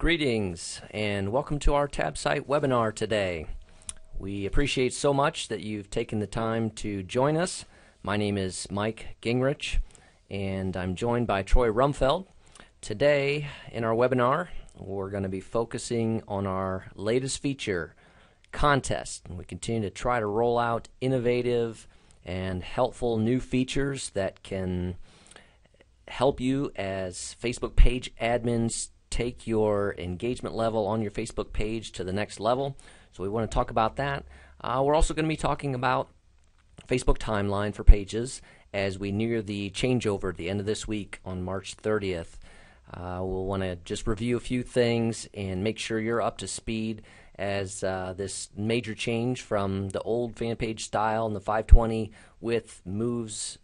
Greetings and welcome to our TabSite webinar today. We appreciate so much that you've taken the time to join us. My name is Mike Gingrich and I'm joined by Troy Rumfeld. Today in our webinar we're going to be focusing on our latest feature, Contest. And we continue to try to roll out innovative and helpful new features that can help you as Facebook page admins take your engagement level on your Facebook page to the next level. So we want to talk about that. We're also going to be talking about Facebook timeline for pages as we near the changeover at the end of this week on March 30th. We'll want to just review a few things and make sure you're up to speed as this major change from the old fan page style and the 520 width moves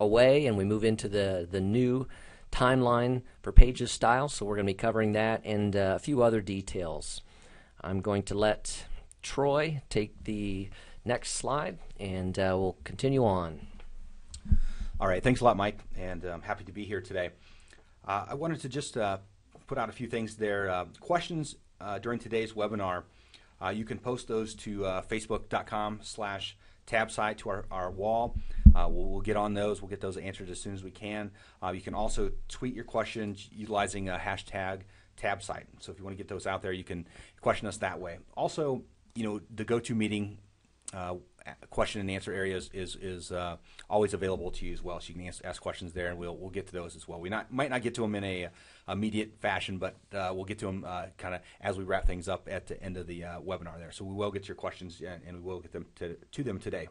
away and we move into the new timeline for pages style. So we're going to be covering that and a few other details. I'm going to let Troy take the next slide and we'll continue on. All right, thanks a lot, Mike, and I'm happy to be here today. I wanted to just put out a few things there. Questions during today's webinar, you can post those to facebook.com/TabSite to our wall. We'll get on those. We'll get those answered as soon as we can. You can also tweet your questions utilizing hashtag TabSite. So if you want to get those out there, you can question us that way. Also, the GoToMeeting question and answer areas is always available to you as well. So you can ask questions there, and we'll get to those as well. We might not get to them in a immediate fashion, but we'll get to them kind of as we wrap things up at the end of the webinar there. So we will get to your questions, and we will get them to them today.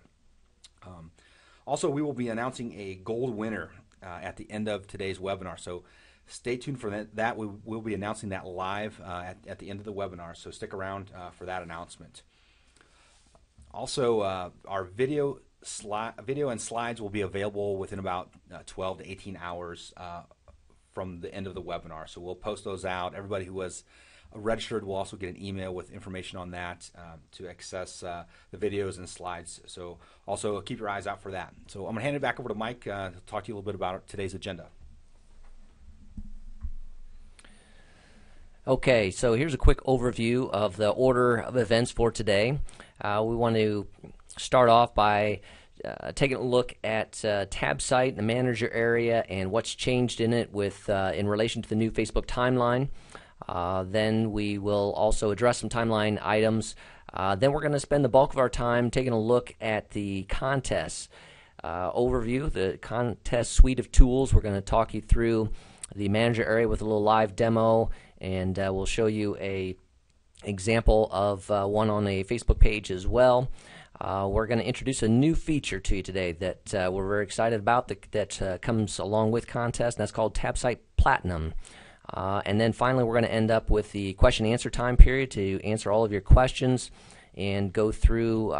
Also, we will be announcing a gold winner at the end of today's webinar. So stay tuned for that. We will be announcing that live at the end of the webinar. So stick around for that announcement. Also, our video and slides will be available within about 12 to 18 hours from the end of the webinar. So we'll post those out. Everybody who was registered will also get an email with information on that to access the videos and slides. So also keep your eyes out for that. So I'm going to hand it back over to Mike to talk to you a little bit about today's agenda. Okay, so here's a quick overview of the order of events for today. We want to start off by taking a look at TabSite, the manager area, and what's changed in it with in relation to the new Facebook timeline. Then we will also address some timeline items. Then we're going to spend the bulk of our time taking a look at the contest overview, the contest suite of tools. We're going to talk you through the manager area with a little live demo, and we'll show you a example of one on a Facebook page as well. We're going to introduce a new feature to you today that we're very excited about that comes along with contest, and that's called TabSite Platinum. And then finally we're going to end up with the question and answer time period to answer all of your questions and go through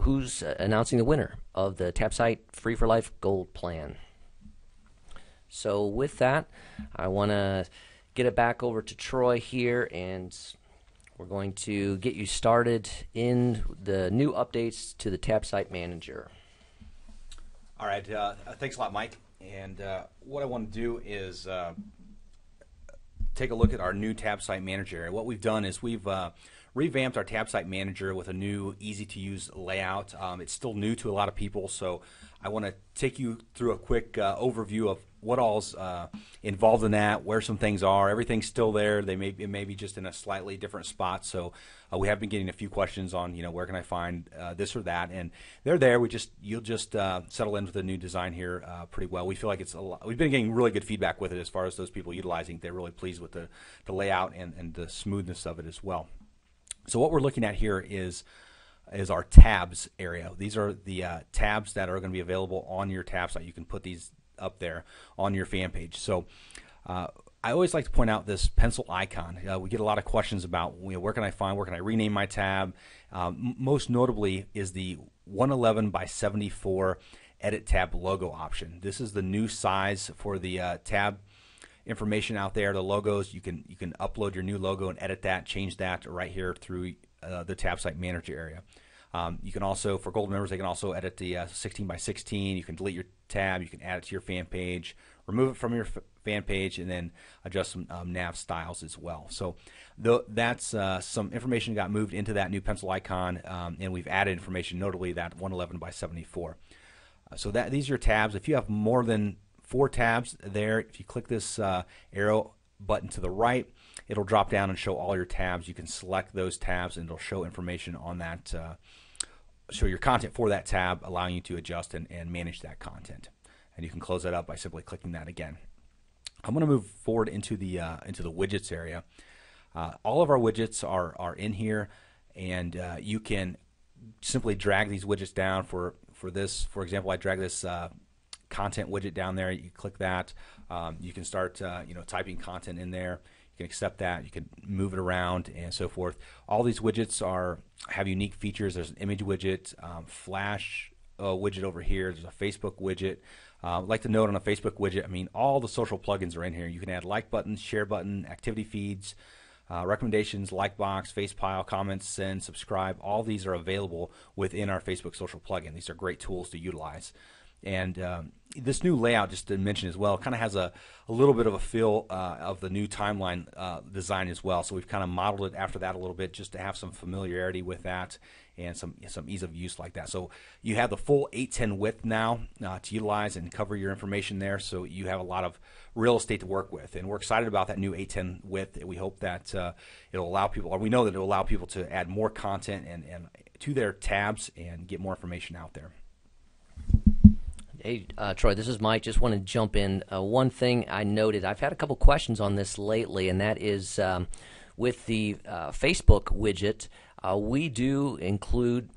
who's announcing the winner of the TabSite Free for Life Gold Plan. So with that, I want to get it back over to Troy here, and we're going to get you started in the new updates to the TabSite Manager. All right, thanks a lot, Mike. And what I want to do is take a look at our new TabSite Manager area. What we've done is we've revamped our TabSite Manager with a new, easy-to-use layout. It's still new to a lot of people, so I want to take you through a quick overview of what all's involved in that, where some things are. Everything's still there. It may be just in a slightly different spot. So we have been getting a few questions on, where can I find this or that, and they're there. You'll just settle into the new design here pretty well. We feel like it's we've been getting really good feedback with it as far as those people utilizing. They're really pleased with the layout and the smoothness of it as well. So what we're looking at here is our tabs area. These are the tabs that are going to be available on your TabSite. You can put these up there on your fan page. So I always like to point out this pencil icon. We get a lot of questions about where can I rename my tab. Most notably is the 111 by 74 edit tab logo option. This is the new size for the tab information out there. The logos, you can upload your new logo and edit that, change that right here through the TabSite Manager area. You can also, for gold members, they can also edit the 16 by 16. You can delete your tab. You can add it to your fan page, remove it from your fan page, and then adjust some nav styles as well. So that's some information got moved into that new pencil icon, and we've added information, notably that 111 by 74. So these are your tabs. If you have more than 4 tabs there, if you click this arrow button to the right, it'll drop down and show all your tabs. You can select those tabs, and it'll show information on that, show your content for that tab, allowing you to adjust and manage that content. And you can close that up by simply clicking that again. I'm going to move forward into the widgets area. All of our widgets are in here, and you can simply drag these widgets down. For this, for example, I drag this content widget down there. You click that. You can start typing content in there. You can accept that. You can move it around and so forth. All these widgets have unique features. There's an image widget, flash widget over here. There's a Facebook widget. I'd like to note on a Facebook widget, I mean, all the social plugins are in here. You can add like buttons, share button, activity feeds, recommendations, like box, face pile, comments, send, subscribe. All these are available within our Facebook social plugin. These are great tools to utilize. And this new layout, just to mention as well, kind of has a little bit of a feel of the new timeline design as well. So we've kind of modeled it after that a little bit, just to have some familiarity with that and some ease of use like that. So you have the full 810 width now to utilize and cover your information there. So you have a lot of real estate to work with, and we're excited about that new 810 width. We hope that it'll allow people, or we know that it'll allow people to add more content and to their tabs and get more information out there. Hey, Troy, this is Mike. Just want to jump in. One thing I noted, I've had a couple questions on this lately, and that is with the Facebook widget, we do include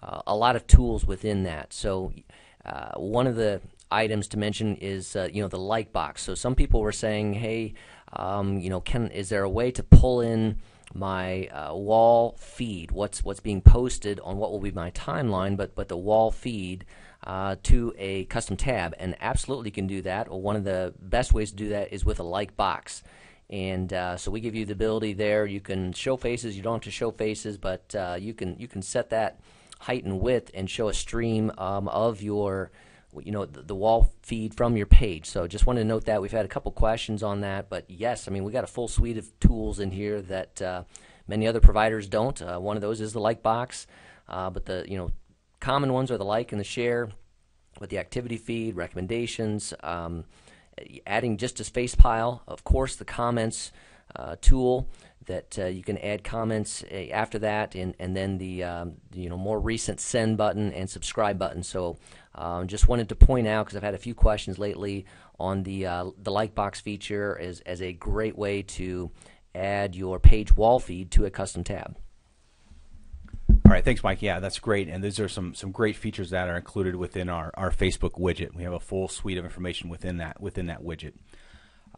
a lot of tools within that. So one of the items to mention is the like box. So some people were saying, hey, is there a way to pull in my wall feed, what's being posted on what will be my timeline, but the wall feed to a custom tab? And absolutely can do that. Well, one of the best ways to do that is with a like box. And so we give you the ability there. You can show faces. You don't have to show faces, but you can set that height and width and show a stream of your the wall feed from your page. So just wanted to note that. We've had a couple questions on that, but yes, I mean, we got a full suite of tools in here that many other providers don't. One of those is the like box, but the common ones are the like and the share, with the activity feed, recommendations, adding just a space pile, of course, the comments tool that you can add comments after that, and then the more recent send button and subscribe button. So just wanted to point out, because I've had a few questions lately on the like box feature as a great way to add your page wall feed to a custom tab. All right, thanks, Mike. Yeah, that's great, and these are some great features that are included within our Facebook widget. We have a full suite of information within that widget.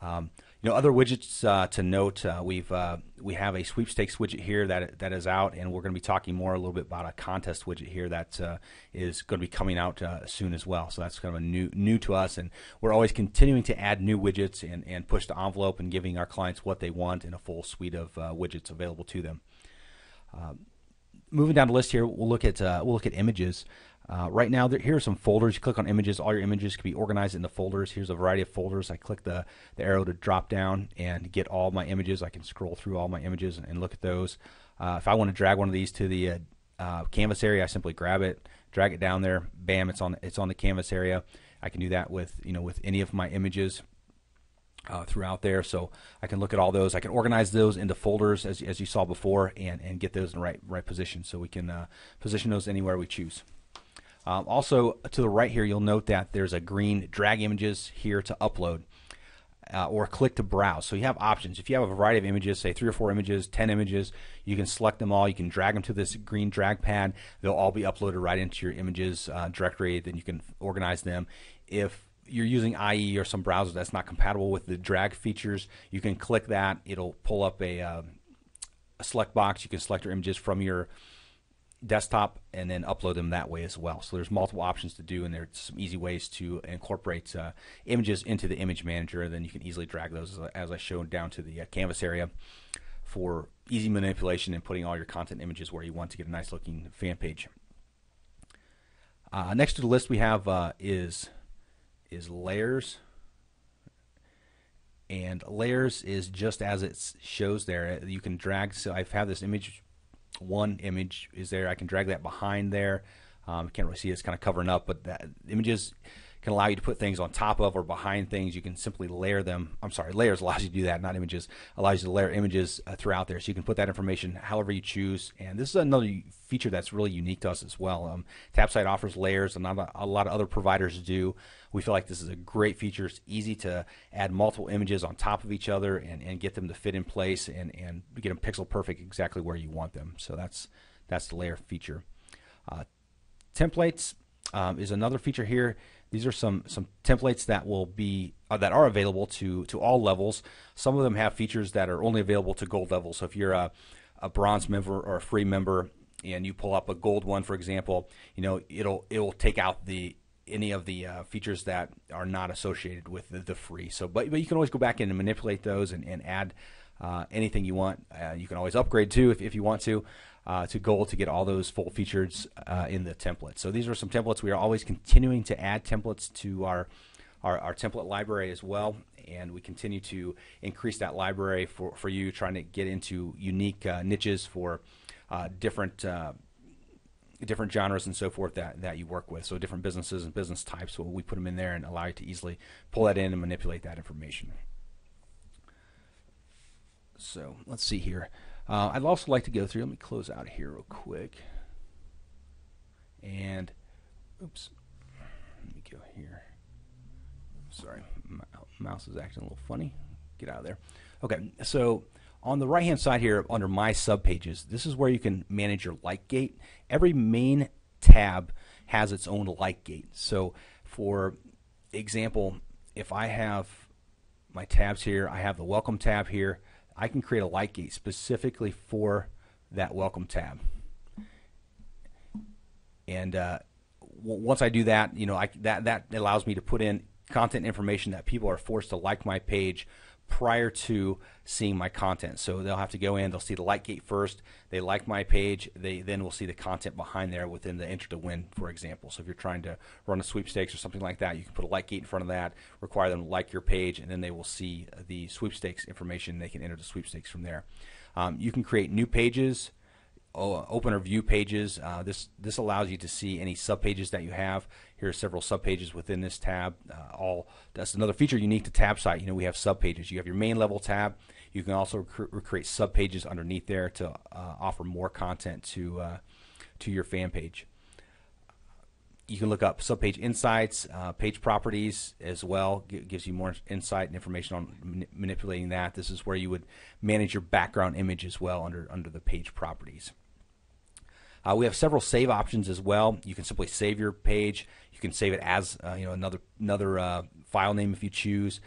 Other widgets to note, we have a sweepstakes widget here that is out, and we're going to be talking more a little bit about a contest widget here that is going to be coming out soon as well. So that's kind of a new to us, and we're always continuing to add new widgets and push the envelope and giving our clients what they want in a full suite of widgets available to them. Moving down the list here, we'll look at images. Right now, here are some folders. You click on images. All your images can be organized into folders. Here's a variety of folders. I click the arrow to drop down and get all my images. I can scroll through all my images and look at those. If I want to drag one of these to the canvas area, I simply grab it, drag it down there. Bam! It's on the canvas area. I can do that with any of my images throughout there, so I can look at all those. I can organize those into folders as you saw before, and get those in the right position, so we can position those anywhere we choose. Also, to the right here, you'll note that there's a green drag images here to upload, or click to browse. So you have options. If you have a variety of images, say 3 or 4 images, 10 images, you can select them all. You can drag them to this green drag pad. They'll all be uploaded right into your images directory. Then you can organize them. If you're using IE or some browser that's not compatible with the drag features, you can click that. It'll pull up a select box. You can select your images from your desktop and then upload them that way as well. So there's multiple options to do, and there's some easy ways to incorporate images into the image manager. And then you can easily drag those, as I showed, down to the canvas area for easy manipulation and putting all your content images where you want to get a nice looking fan page. Next to the list we have is layers. And layers is just as it shows there. You can drag. So I've had this image. One image is there. I can drag that behind there. You can't really see it. It's kind of covering up, but that images can allow you to put things on top of or behind things. You can simply layer them. I'm sorry, layers allows you to do that, not images. Allows you to layer images throughout there. So you can put that information however you choose. And this is another feature that's really unique to us as well. TabSite offers layers, and not a lot of other providers do. We feel like this is a great feature. It's easy to add multiple images on top of each other and get them to fit in place and get them pixel perfect exactly where you want them. So that's the layer feature. Templates is another feature here. These are some templates that will be that are available to all levels. Some of them have features that are only available to gold level. So if you're a bronze member or a free member and you pull up a gold one, for example, it'll take out any of the features that are not associated with the free. So, but you can always go back in and manipulate those and add anything you want. You can always upgrade too if you want to gold to get all those full features in the template. So these are some templates. We are always continuing to add templates to our template library as well, and we continue to increase that library for you, trying to get into unique niches for different genres and so forth that you work with. So different businesses and business types, so we put them in there and allow you to easily pull that in and manipulate that information. So let's see here. I'd also like to go through, let me close out here real quick. And, oops, let me go here. Sorry, my mouse is acting a little funny. Get out of there. Okay, so on the right-hand side here under My Subpages, this is where you can manage your like gate. Every main tab has its own like gate. So for example, if I have my tabs here, I have the Welcome tab here, I can create a like gate specifically for that Welcome tab. And once I do that, that allows me to put in content information that people are forced to like my page prior to seeing my content. So they'll have to go in, they'll see the like gate first, they like my page, they then will see the content behind there within the enter to win, for example. So if you're trying to run a sweepstakes or something like that, you can put a like gate in front of that, require them to like your page, and then they will see the sweepstakes information. They can enter the sweepstakes from there. You can create new pages, open or view pages. This allows you to see any subpages that you have. Here are several subpages within this tab. That's another feature unique to TabSite. We have subpages. You have your main level tab. You can also create subpages underneath there to offer more content to your fan page. You can look up subpage insights, page properties as well. Gives you more insight and information on manipulating that. This is where you would manage your background image as well under the page properties. We have several save options as well. You can simply save your page. You can save it as another file name if you choose.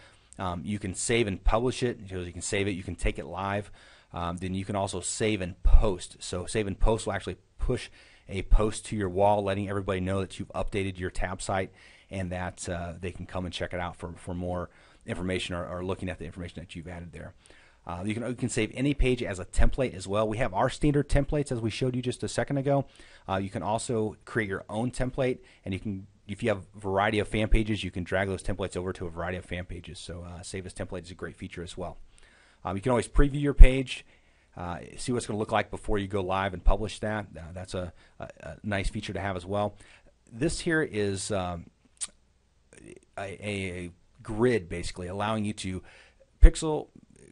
You can save and publish it. So you can save it. You can take it live. Then you can also save and post. So save and post will actually push a post to your wall, letting everybody know that you've updated your TabSite and that they can come and check it out for more information or looking at the information that you've added there. You can save any page as a template as well. We have our standard templates as we showed you just a second ago. You can also create your own template, and you can, if you have a variety of fan pages, you can drag those templates over to a variety of fan pages. So save as template is a great feature as well. You can always preview your page, see what it's going to look like before you go live and publish that. That's a nice feature to have as well. This here is a grid, basically allowing you to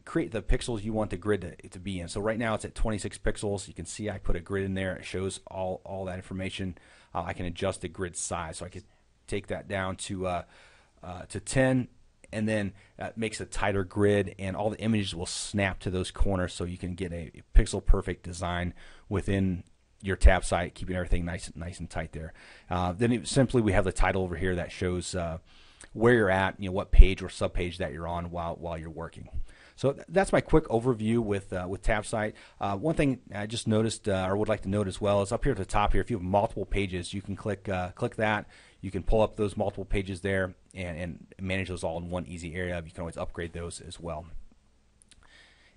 create the pixels you want the grid to be in. So right now it's at 26 pixels. You can see I put a grid in there. It shows all that information. I can adjust the grid size, so I could take that down to 10, and then that makes a tighter grid, and all the images will snap to those corners, so you can get a pixel perfect design within your TabSite, keeping everything nice and tight there. Then simply we have the title over here that shows where you're at, what page or subpage that you're on while you're working. So that's my quick overview with TabSite. One thing I just noticed or would like to note as well is up here at the top here, if you have multiple pages, you can click that. You can pull up those multiple pages there and manage those all in one easy area. You can always upgrade those as well.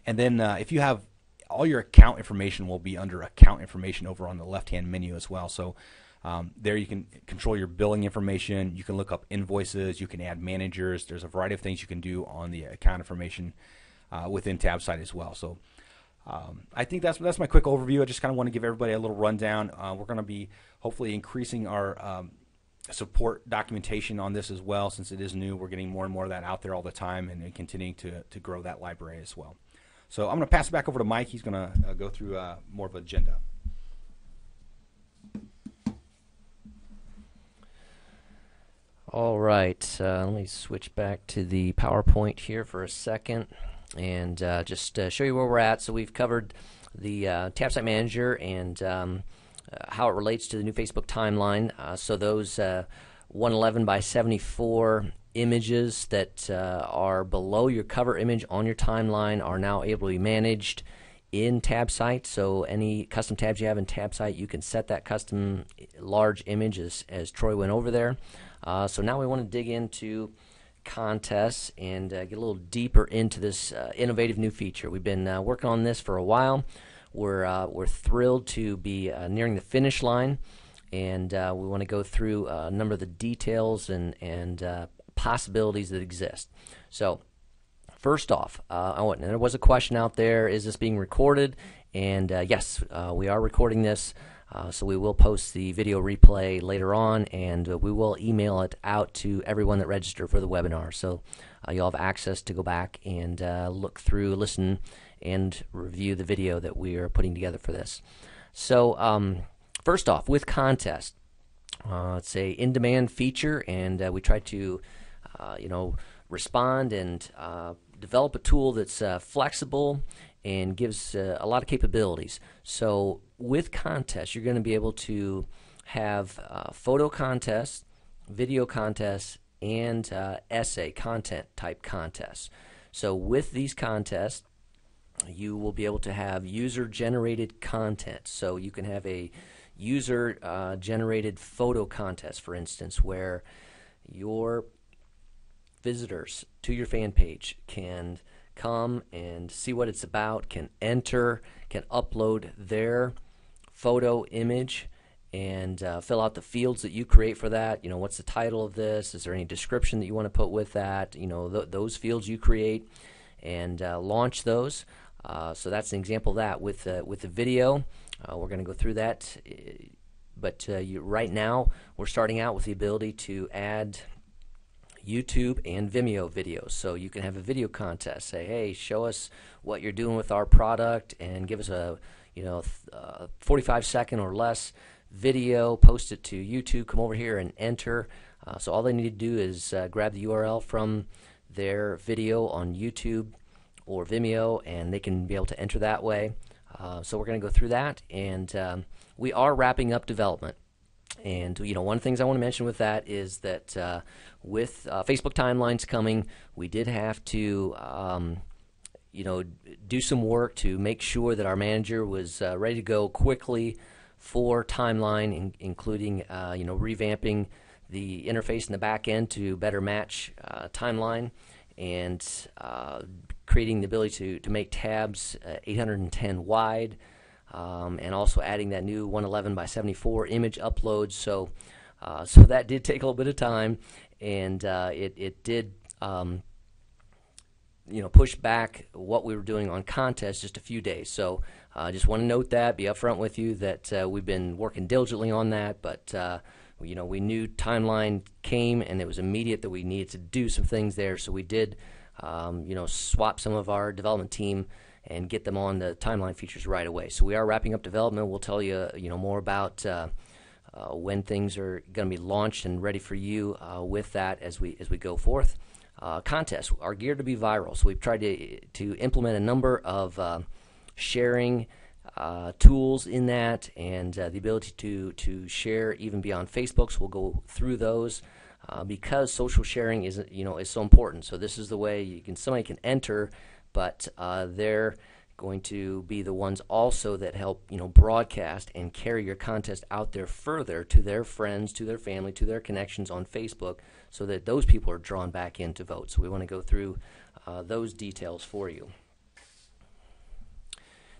And then if you have all your account information will be under account information over on the left-hand menu as well. So There you can control your billing information. You can look up invoices. You can add managers. There's a variety of things you can do on the account information within TabSite as well. So I think that's my quick overview. I just kind of want to give everybody a little rundown. We're going to be hopefully increasing our support documentation on this as well. Since it is new, we're getting more and more of that out there all the time, and continuing to grow that library as well. So I'm going to pass it back over to Mike. He's going to go through more of an agenda. All right, let me switch back to the PowerPoint here for a second and just show you where we're at. So we've covered the TabSite Manager and how it relates to the new Facebook timeline. So those 111 by 74 images that are below your cover image on your timeline are now able to be managed in TabSite. So any custom tabs you have in TabSite, you can set that custom large image as Troy went over there. So now we want to dig into contests and get a little deeper into this innovative new feature. We've been working on this for a while. We're thrilled to be nearing the finish line, and we want to go through a number of the details and possibilities that exist. So first off, and there was a question out there, is this being recorded? And yes, we are recording this. So we will post the video replay later on, and we will email it out to everyone that registered for the webinar. So you'll have access to go back and look through, listen, and review the video that we are putting together for this. So first off, with contest, it's a in-demand feature, and we try to respond and develop a tool that's flexible and gives a lot of capabilities. So with contests, you're going to be able to have photo contests, video contests, and essay content type contests. So with these contests, you will be able to have user-generated content. So you can have a user-generated photo contest, for instance, where your visitors to your fan page can come and see what it's about, can enter, can upload their photo image, and fill out the fields that you create for that. What's the title of this? Is there any description that you want to put with that? Those fields you create, and launch those. So that's an example of that. With the video, we're going to go through that. But right now, we're starting out with the ability to add YouTube and Vimeo videos. So you can have a video contest. Say, hey, show us what you're doing with our product, and give us a 45-second or less video. Post it to YouTube. Come over here and enter. So all they need to do is grab the URL from their video on YouTube or Vimeo, and they can be able to enter that way. So we're going to go through that, and we are wrapping up development. And one of the things I want to mention with that is that with Facebook timelines coming, we did have to do some work to make sure that our manager was ready to go quickly for timeline, including revamping the interface in the back end to better match timeline, and creating the ability to make tabs 810 wide. And also adding that new 111 by 74 image upload. So that did take a little bit of time, and it did push back what we were doing on contests just a few days. So I just want to note that, be upfront with you that we've been working diligently on that, but we knew timeline came, and it was immediate that we needed to do some things there. So we did swap some of our development team and get them on the timeline features right away. So we are wrapping up development. We'll tell you, more about when things are going to be launched and ready for you with that as we go forth. Contests are geared to be viral, so we've tried to implement a number of sharing tools in that, and the ability to share even beyond Facebook. So we'll go through those. Because social sharing is so important. So this is the way somebody can enter, but they're going to be the ones also that help broadcast and carry your contest out there further to their friends, to their family, to their connections on Facebook, so that those people are drawn back in to vote. So we want to go through those details for you.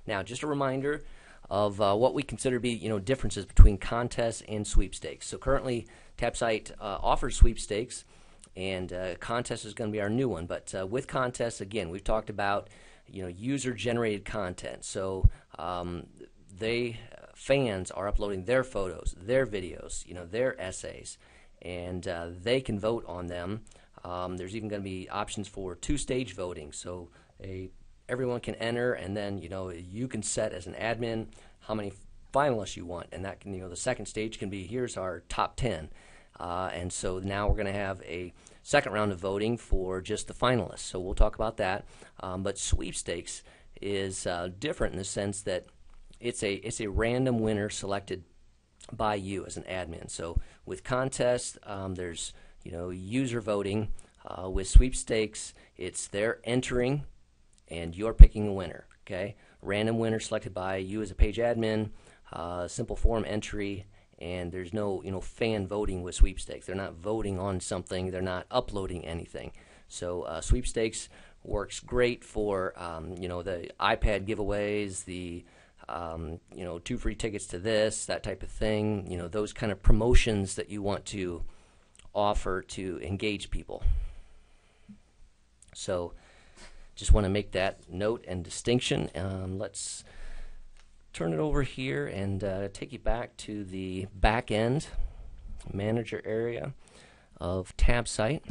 Now, just a reminder, of what we consider to be differences between contests and sweepstakes. So currently, TabSite offers sweepstakes, and contest is going to be our new one. But with contests, again, we've talked about user-generated content. So fans are uploading their photos, their videos, their essays, and they can vote on them. There's even going to be options for two-stage voting, so everyone can enter, and then you can set as an admin how many finalists you want, and that can the second stage can be, here's our top 10, and so now we're going to have a second round of voting for just the finalists. So we'll talk about that. But sweepstakes is different in the sense that it's a random winner selected by you as an admin. So with contests, there's user voting. With sweepstakes, it's they're entering and you're picking a winner. Okay, random winner selected by you as a page admin. Simple form entry, and there's no fan voting with sweepstakes. They're not voting on something. They're not uploading anything. So sweepstakes works great for the iPad giveaways, the 2 free tickets to this, that type of thing. Those kind of promotions that you want to offer to engage people. So just want to make that note and distinction. Let's turn it over here and take you back to the back end manager area of TabSite.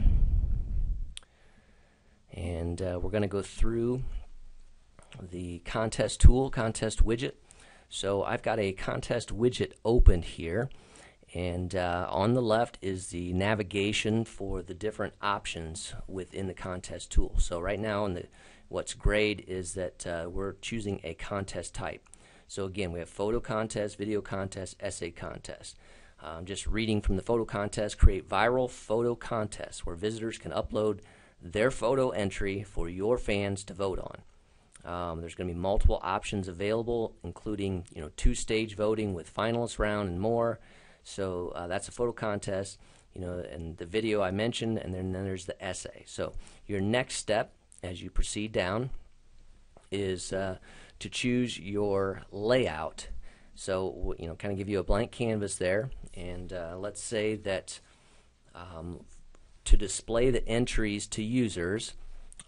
And we're going to go through the contest tool, contest widget. So I've got a contest widget opened here, and on the left is the navigation for the different options within the contest tool. So right now, what's great is that we're choosing a contest type. So again, we have photo contest, video contest, essay contest. Just reading from the photo contest, create viral photo contest where visitors can upload their photo entry for your fans to vote on. There's going to be multiple options available, including two-stage voting with finalist round and more. So that's a photo contest, and the video I mentioned, and then there's the essay. So your next step as you proceed down is to choose your layout. So kind of give you a blank canvas there, and let's say that to display the entries to users,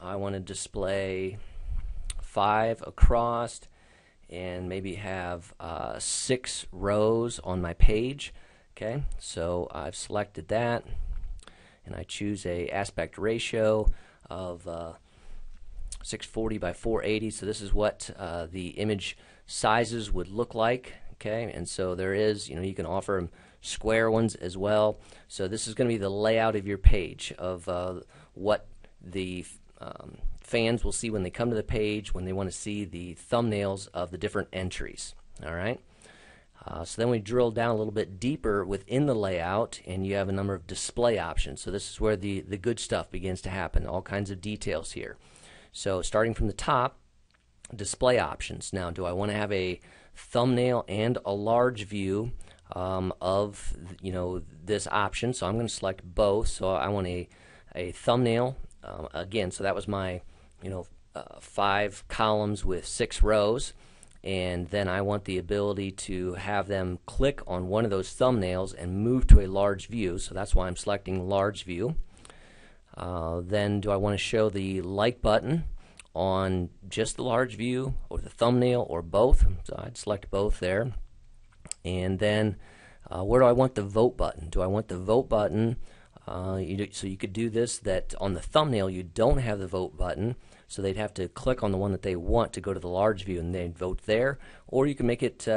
I want to display 5 across and maybe have 6 rows on my page. Okay, so I've selected that, and I choose a aspect ratio of 640 by 480. So this is what the image sizes would look like. Okay, and so there is, you can offer square ones as well. So this is going to be the layout of your page of what the fans will see when they come to the page, when they want to see the thumbnails of the different entries. All right. So then we drill down a little bit deeper within the layout, and you have a number of display options. So this is where the good stuff begins to happen, all kinds of details here. So starting from the top, display options. Now, do I want to have a thumbnail and a large view of this option? So I'm going to select both. So I want a thumbnail again. So that was my 5 columns with 6 rows. And then I want the ability to have them click on one of those thumbnails and move to a large view. So that's why I'm selecting large view. Then do I want to show the like button on just the large view or the thumbnail or both? So I'd select both there. And then where do I want the vote button? Do I want the vote button? So you could do this that on the thumbnail you don't have the vote button, so they'd have to click on the one that they want to go to the large view and they'd vote there, or you can make it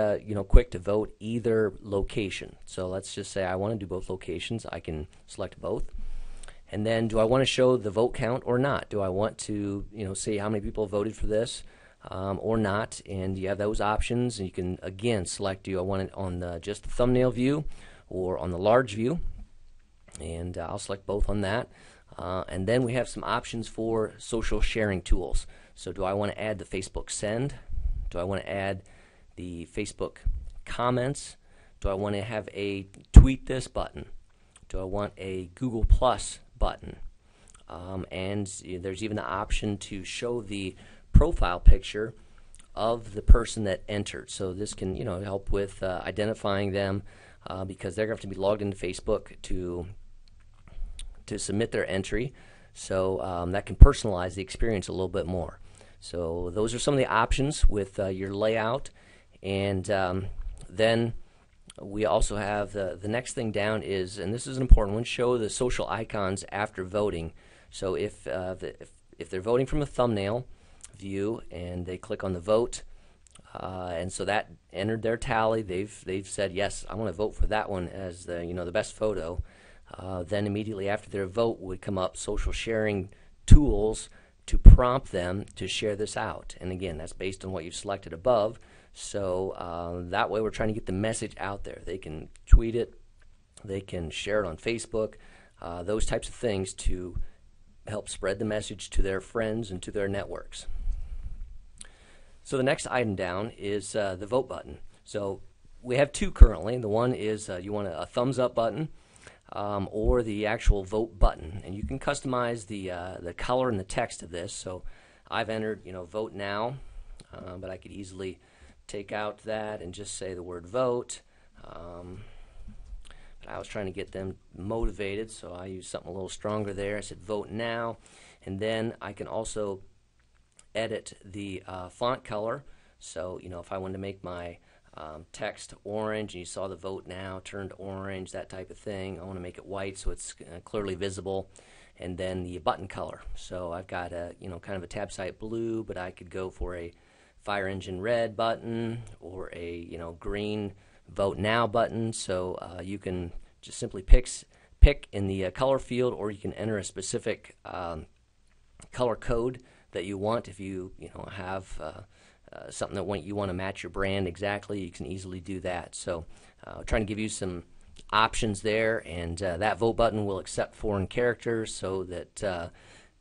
quick to vote either location. So let's just say I want to do both locations. I can select both. And then do I want to show the vote count or not? Do I want to see how many people voted for this or not? And you have those options, and you can again select, do I want it on just the thumbnail view or on the large view? And I'll select both on that. And then we have some options for social sharing tools. So do I want to add the Facebook send? Do I want to add the Facebook comments? Do I want to have a tweet this button? Do I want a Google Plus button? And there's even the option to show the profile picture of the person that entered. So this can, help with identifying them because they're going to have to be logged into Facebook to submit their entry. So that can personalize the experience a little bit more. So those are some of the options with your layout. And then we also have the next thing down is, and this is an important one, show the social icons after voting. So if they're voting from a thumbnail view and they click on the vote, and so that entered their tally, they've said, yes, I want to vote for that one as the best photo. Then immediately after their vote would come up social sharing tools to prompt them to share this out. And again, that's based on what you've selected above. So that way we're trying to get the message out there. They can tweet it, they can share it on Facebook, those types of things to help spread the message to their friends and to their networks. So the next item down is the vote button. So we have two currently. The one is you want a thumbs up button or the actual vote button, and you can customize the color and the text of this. So I've entered vote now, but I could easily take out that and just say the word vote. But I was trying to get them motivated, so I used something a little stronger there. I said vote now, and then I can also edit the font color. So if I wanted to make my text orange, and you saw the vote now turned orange, that type of thing, I want to make it white so it's clearly visible. And then the button color. So I've got a kind of a TabSite blue, but I could go for a fire engine red button or a green vote now button. So you can just simply pick in the color field, or you can enter a specific color code that you want. If you have something that you want to match your brand exactly, you can easily do that. So trying to give you some options there, and that vote button will accept foreign characters, so that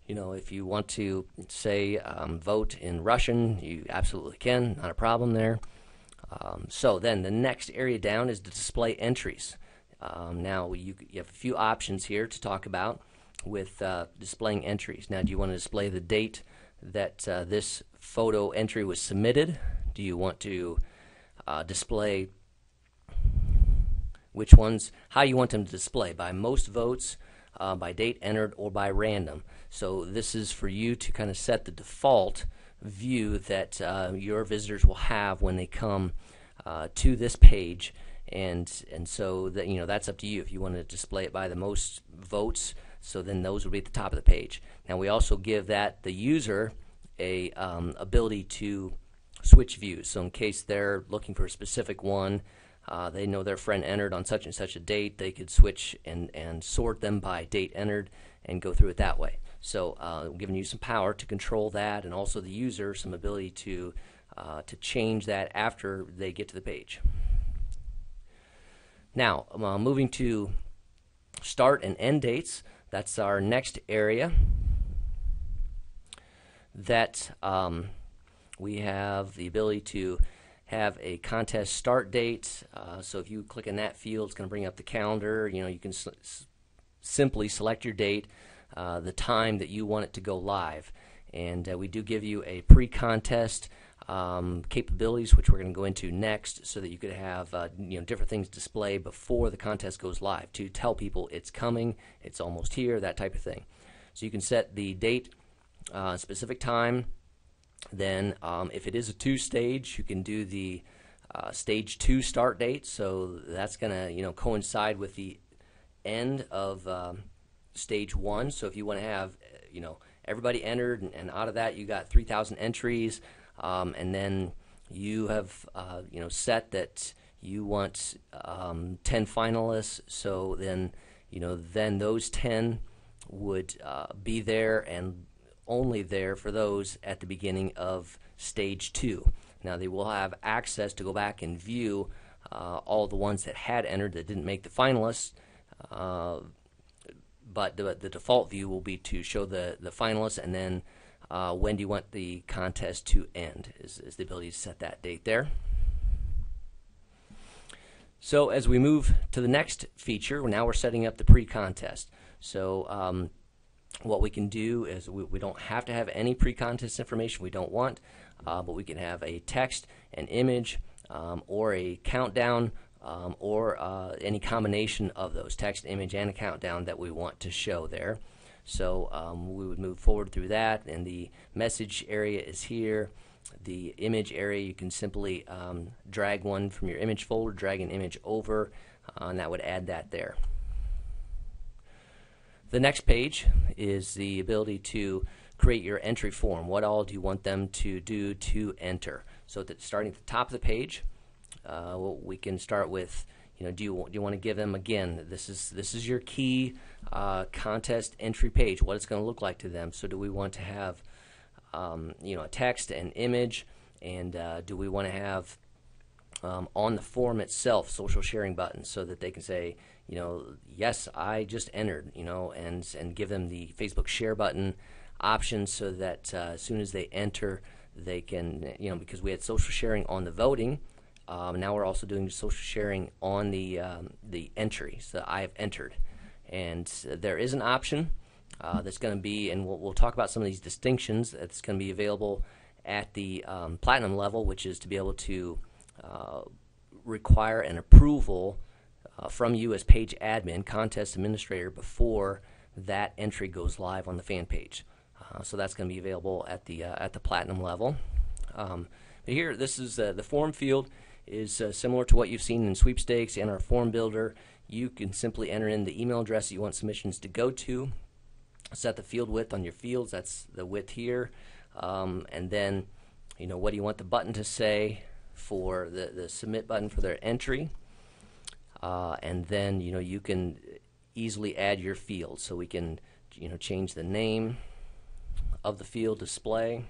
if you want to say vote in Russian, you absolutely can, not a problem there. So then the next area down is to display entries. Now you have a few options here to talk about with displaying entries. Now, do you want to display the date that this photo entry was submitted? Do you want to display which ones, how you want them to display, by most votes, by date entered, or by random? So this is for you to kind of set the default view that your visitors will have when they come to this page, and so that that's up to you if you want to display it by the most votes. So then those will be at the top of the page. Now we also give the user a ability to switch views. So in case they're looking for a specific one, they know their friend entered on such and such a date, they could switch and sort them by date entered and go through it that way. So giving you some power to control that, and also the user some ability to change that after they get to the page. Now moving to start and end dates. That's our next area that we have the ability to have a contest start date. So if you click in that field, it's going to bring up the calendar. You can simply select your date, the time that you want it to go live. And we do give you a pre-contest capabilities, which we're going to go into next, so that you could have different things display before the contest goes live to tell people it's coming, it's almost here, that type of thing. So you can set the date, specific time. Then if it is a two-stage, you can do the stage 2 start date. So that's going to coincide with the end of stage 1. So if you want to have everybody entered, and out of that you got 3,000 entries, and then you have set that you want 10 finalists. So then then those 10 would be there, and only there for those at the beginning of stage 2. Now they will have access to go back and view all the ones that had entered that didn't make the finalists, but the default view will be to show the finalists, and then when do you want the contest to end is the ability to set that date there. So as we move to the next feature, now we're setting up the pre-contest. So what we can do is we don't have to have any pre-contest information we don't want. but we can have a text, an image, or a countdown, or any combination of those, text, image, and a countdown that we want to show there. So we would move forward through that, and the message area is here. The image area, you can simply drag one from your image folder, drag an image over, and that would add that there. The next page is the ability to create your entry form. What all do you want them to do to enter? So that starting at the top of the page, we can start with, do you want to give them, again, this is your key contest entry page, what it's going to look like to them. So do we want to have a text and image, and do we want to have on the form itself social sharing buttons so that they can say, yes, I just entered, and give them the Facebook share button option so that as soon as they enter, they can, because we had social sharing on the voting, now we're also doing social sharing on the entry. So I have entered, and there is an option that's going to be, and we'll talk about some of these distinctions, that's going to be available at the platinum level, which is to be able to require an approval from you as page admin, contest administrator, before that entry goes live on the fan page. So that's going to be available at the platinum level. But here, this is the form field is similar to what you've seen in sweepstakes and our form builder. You can simply enter in the email address you want submissions to go to, set the field width on your fields, that's the width here, and then what do you want the button to say for the submit button for their entry, and then you can easily add your fields. So we can change the name of the field display,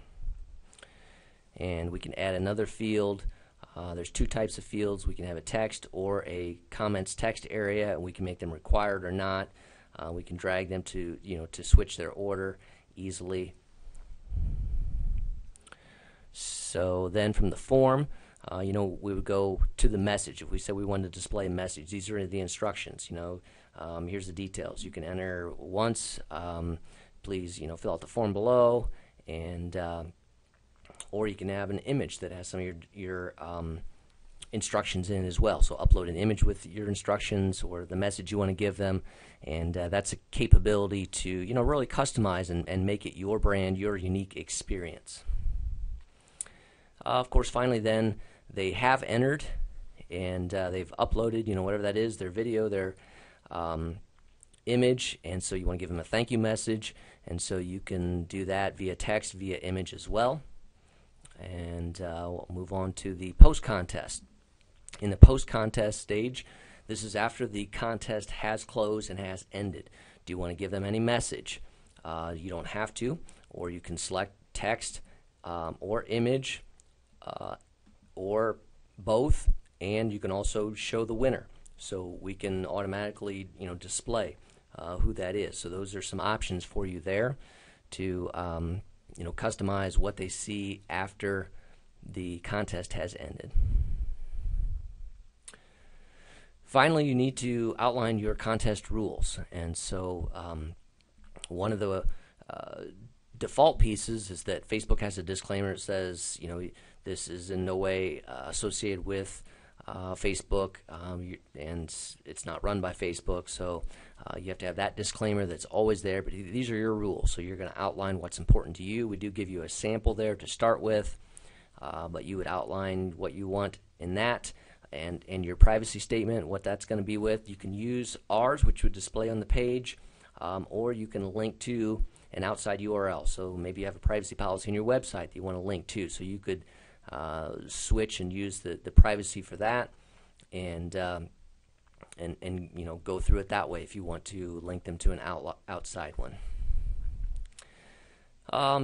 and we can add another field. There's two types of fields. We can have a text or a comments text area, and we can make them required or not. We can drag them to to switch their order easily. So then from the form, we would go to the message. If we said we wanted to display a message, these are the instructions. Here's the details. You can enter once. Please, fill out the form below, and or you can have an image that has some of your instructions in as well. So upload an image with your instructions or the message you want to give them, and that's a capability to really customize and make it your brand, your unique experience. Of course, finally, then they have entered, and they've uploaded whatever that is, their video, their image, and so you want to give them a thank you message, and so you can do that via text, via image as well. And we'll move on to the post-contest. In the post-contest stage, this is after the contest has closed and has ended. Do you want to give them any message? You don't have to, or you can select text or image or both, and you can also show the winner. So we can automatically display who that is. So those are some options for you there to customize what they see after the contest has ended. Finally, you need to outline your contest rules, and so one of the default pieces is that Facebook has a disclaimer that says this is in no way associated with Facebook, and it's not run by Facebook, so you have to have that disclaimer that's always there. But these are your rules, so you're going to outline what's important to you. We do give you a sample there to start with, but you would outline what you want in that, and your privacy statement, what that's going to be with. You can use ours, which would display on the page, or you can link to an outside URL. So maybe you have a privacy policy on your website that you want to link to, so you could switch and use the privacy for that, and go through it that way if you want to link them to an outside one.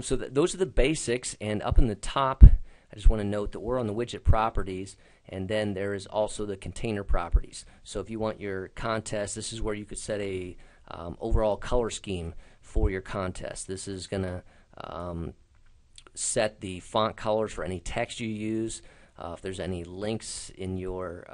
So those are the basics, and up in the top I just want to note that we're on the widget properties, and then there is also the container properties. So if you want your contest, this is where you could set a overall color scheme for your contest. This is going to set the font colors for any text you use. If there's any links in your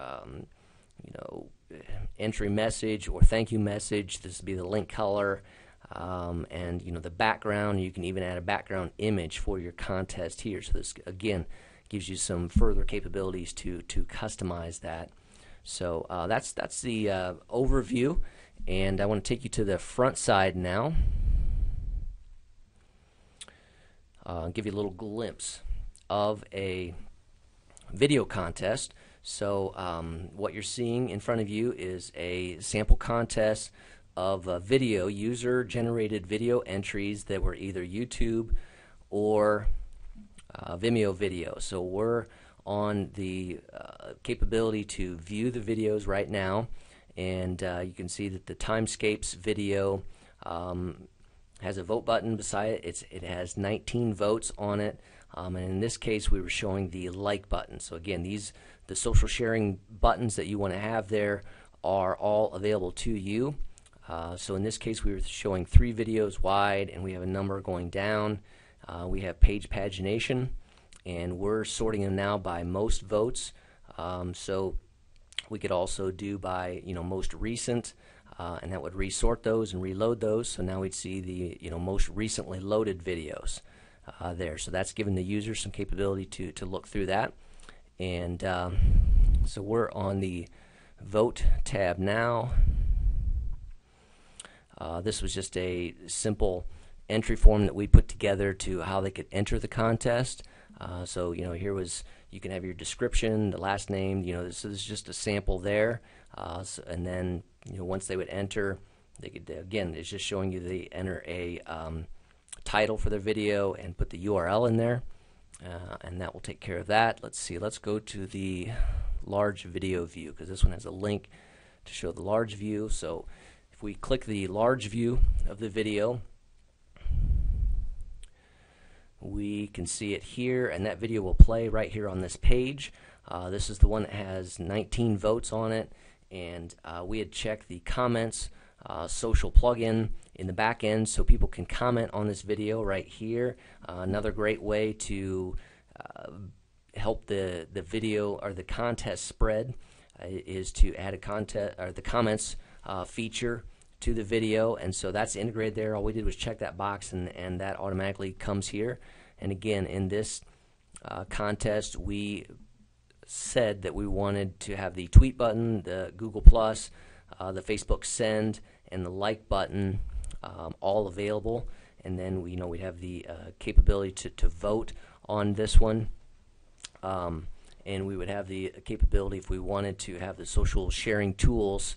entry message or thank you message, this would be the link color. and the background. You can even add a background image for your contest here. So this again gives you some further capabilities to customize that. So that's the overview, and I want to take you to the front side now. Give you a little glimpse of a video contest. So what you're seeing in front of you is a sample contest of video, user-generated video entries that were either YouTube or Vimeo video. So we're on the capability to view the videos right now, and you can see that the Timescapes video has a vote button beside it. It has 19 votes on it, and in this case we were showing the like button. So again, the social sharing buttons that you want to have there are all available to you. So in this case we were showing 3 videos wide, and we have a number going down. We have page pagination, and we're sorting them now by most votes. So we could also do by most recent, and that would resort those and reload those. So now we'd see the most recently loaded videos there. So that's giving the user some capability to look through that. And so we're on the Vote tab now. This was just a simple entry form that we put together to how they could enter the contest. So here you can have your description, the last name. This is just a sample there. And then once they would enter, they could, again, it's just showing you they enter a title for their video and put the URL in there, and that will take care of that. Let's see. Let's go to the large video view, because this one has a link to show the large view. So if we click the large view of the video, we can see it here, and that video will play right here on this page. This is the one that has 19 votes on it, and we had checked the comments social plugin in the back end so people can comment on this video right here. Another great way to help the video or the contest spread is to add a contest or the comments feature to the video, and so that's integrated there. All we did was check that box, and that automatically comes here. And again, in this contest, we said that we wanted to have the tweet button, the Google Plus, the Facebook Send, and the like button all available. And then we'd have the capability to vote on this one. And we would have the capability, if we wanted, to have the social sharing tools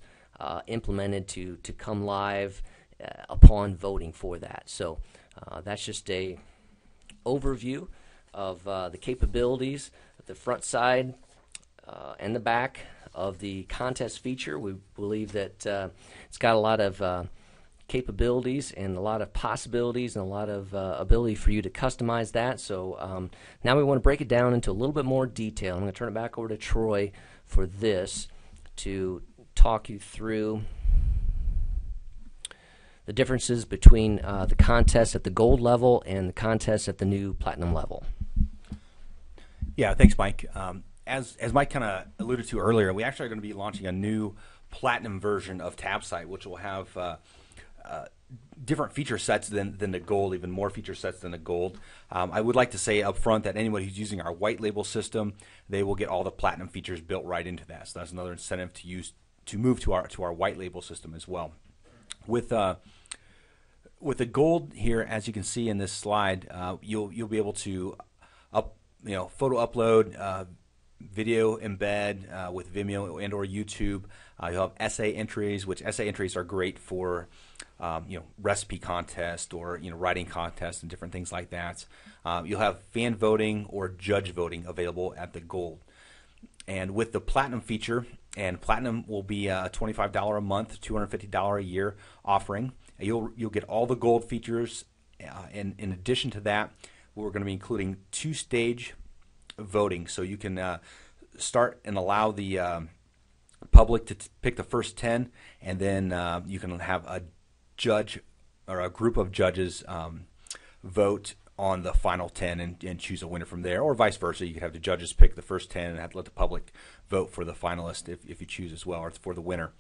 implemented to come live upon voting for that. So that's just a overview of the capabilities at the front side and the back of the contest feature. We believe that it's got a lot of capabilities and a lot of possibilities and a lot of ability for you to customize that. So now we want to break it down into a little bit more detail. I'm going to turn it back over to Troy for this to talk you through the differences between the contest at the gold level and the contest at the new platinum level. Yeah, thanks, Mike. As Mike kind of alluded to earlier, we actually are going to be launching a new platinum version of TabSite, which will have different feature sets than the gold, even more feature sets than the gold. I would like to say up front that anybody who's using our white label system, they will get all the platinum features built right into that. So that's another incentive to move to our white label system as well. With the gold here, as you can see in this slide, you'll be able to photo upload, video embed with Vimeo and or YouTube. You'll have essay entries, which essay entries are great for recipe contest or writing contests and different things like that. You'll have fan voting or judge voting available at the gold. And with the platinum feature, and platinum will be a $25 a month, $250 a year offering. You'll get all the gold features, and in addition to that, we're going to be including 2-stage voting, so you can start and allow the public to pick the first 10, and then you can have a judge or a group of judges vote on the final 10 and choose a winner from there, or vice versa. You could have the judges pick the first 10 and have to let the public vote for the finalist if you choose as well, or for the winner.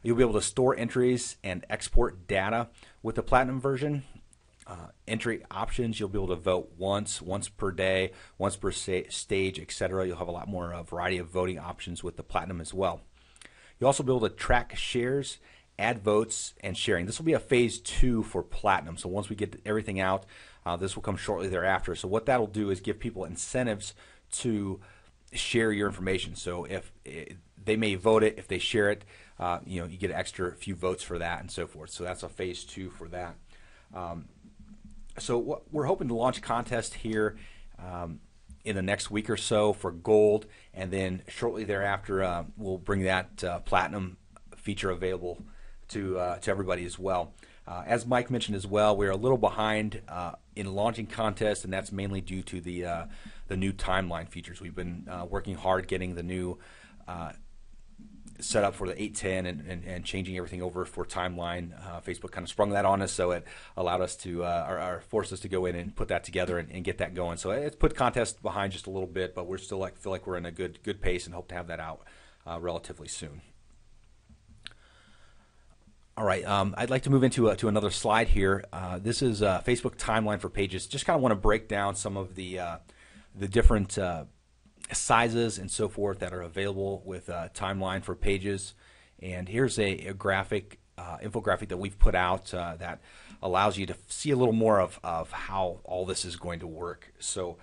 You'll be able to store entries and export data with the Platinum version. Entry options, you'll be able to vote once per day, once per stage, etc. You'll have a lot more variety of voting options with the Platinum as well. You'll also be able to track shares, add votes, and sharing. This will be a phase 2 for Platinum. So once we get everything out, this will come shortly thereafter. So what that'll do is give people incentives to share your information. So if they may vote it, if they share it, you get an extra few votes for that and so forth. So that's a phase 2 for that. So we're hoping to launch a contest here in the next week or so for gold, and then shortly thereafter we'll bring that Platinum feature available to everybody as well. As Mike mentioned as well, we're a little behind in launching contests, and that's mainly due to the new timeline features. We've been working hard getting the new set up for the 810 and changing everything over for timeline. Facebook kind of sprung that on us, so it allowed us to or forced us to go in and put that together and get that going. So it's put contests behind just a little bit, but we're still feel like we're in a good pace and hope to have that out relatively soon. All right, I'd like to move into to another slide here. This is Facebook timeline for pages. Just kind of want to break down some of the different sizes and so forth that are available with timeline for pages. And here's a graphic, infographic that we've put out that allows you to see a little more of how all this is going to work. So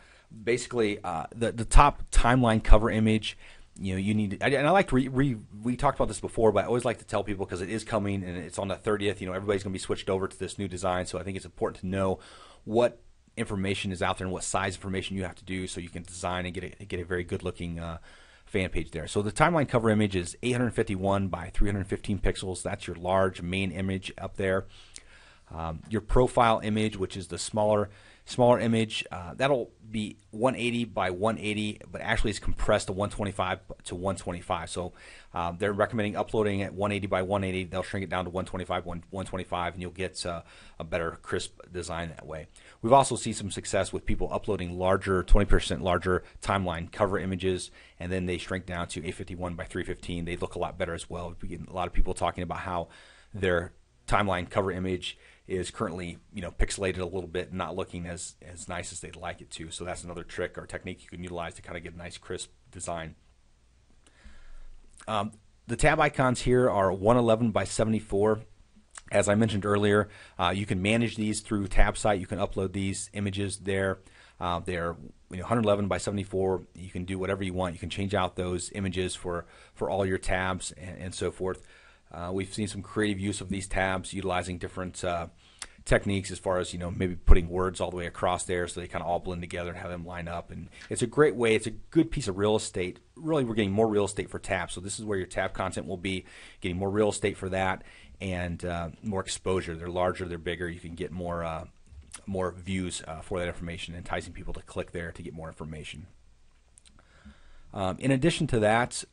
basically, the top timeline cover image, you need to, and I like to we talked about this before, but I always like to tell people because it is coming and it's on the 30th. Everybody's going to be switched over to this new design, so I think it's important to know what information is out there and what size information you have to do so you can design and get a very good looking fan page there. So the timeline cover image is 851 by 315 pixels. That's your large main image up there. Your profile image, which is the smaller image, that'll be 180 by 180, but actually it's compressed to 125 to 125. So they're recommending uploading at 180 by 180. They'll shrink it down to 125 125, and you'll get a better crisp design that way. We've also seen some success with people uploading larger, 20% larger timeline cover images, and then they shrink down to 851 by 315. They look a lot better as well. We get a lot of people talking about how their timeline cover image is currently pixelated a little bit, not looking as nice as they'd like it to. So that's another trick or technique you can utilize to kind of get a nice crisp design. The tab icons here are 111 by 74. As I mentioned earlier, you can manage these through TabSite. You can upload these images there. They're 111 by 74. You can do whatever you want. You can change out those images for all your tabs and so forth. We've seen some creative use of these tabs utilizing different techniques as far as maybe putting words all the way across there so they kind of all blend together and have them line up. And it's a great way. It's a good piece of real estate. Really, we're getting more real estate for tabs. So this is where your tab content will be, getting more real estate for that and more exposure. They're larger, they're bigger. You can get more views for that information, enticing people to click there to get more information. In addition to that,